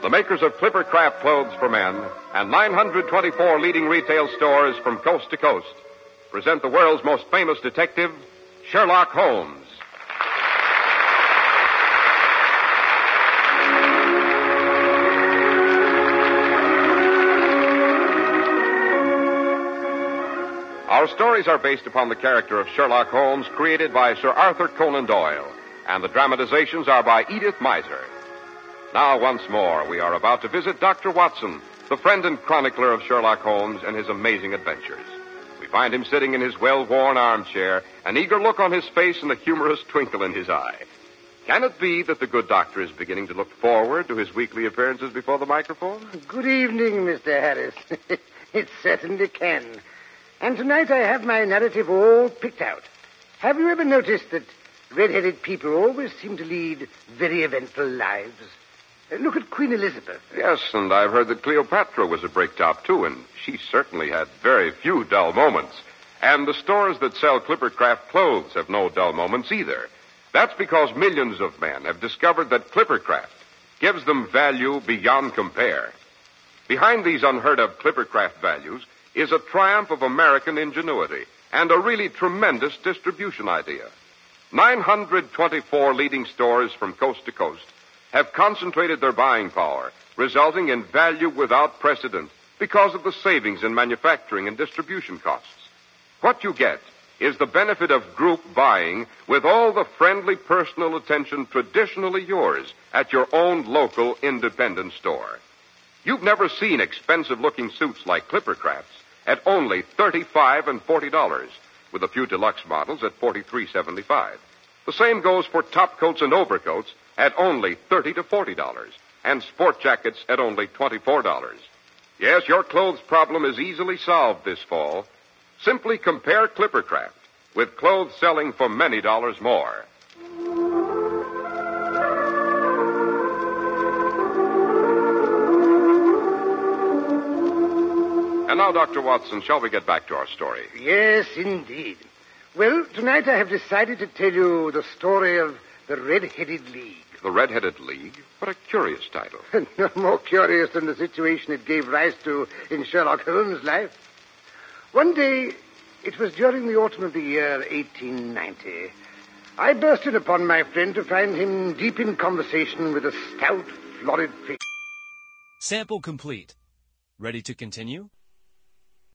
the makers of Clipper Craft clothes for men, and 924 leading retail stores from coast to coast, present the world's most famous detective, Sherlock Holmes. Our stories are based upon the character of Sherlock Holmes created by Sir Arthur Conan Doyle, and the dramatizations are by Edith Meiser. Now, once more, we are about to visit Dr. Watson, the friend and chronicler of Sherlock Holmes and his amazing adventures. We find him sitting in his well-worn armchair, an eager look on his face and a humorous twinkle in his eye. Can it be that the good doctor is beginning to look forward to his weekly appearances before the microphone? Good evening, Mr. Harris. It certainly can. And tonight I have my narrative all picked out. Have you ever noticed that red-headed people always seem to lead very eventful lives? Look at Queen Elizabeth. Yes, and I've heard that Cleopatra was a breaktop, too, and she certainly had very few dull moments. And the stores that sell Clippercraft clothes have no dull moments either. That's because millions of men have discovered that Clippercraft gives them value beyond compare. Behind these unheard-of Clippercraft values is a triumph of American ingenuity and a really tremendous distribution idea. 924 leading stores from coast to coast have concentrated their buying power, resulting in value without precedent because of the savings in manufacturing and distribution costs. What you get is the benefit of group buying with all the friendly personal attention traditionally yours at your own local independent store. You've never seen expensive-looking suits like Clippercraft's at only $35 and $40, with a few deluxe models at $43.75. The same goes for top coats and overcoats at only $30 to $40, and sport jackets at only $24. Yes, your clothes problem is easily solved this fall. Simply compare Clippercraft with clothes selling for many dollars more. And now, Dr. Watson, shall we get back to our story? Yes, indeed. Well, tonight I have decided to tell you the story of the Red-Headed League. The Red-Headed League? What a curious title. No more curious than the situation it gave rise to in Sherlock Holmes' life. One day, it was during the autumn of the year 1890, I burst in upon my friend to find him deep in conversation with a stout, florid figure. Sample complete. Ready to continue?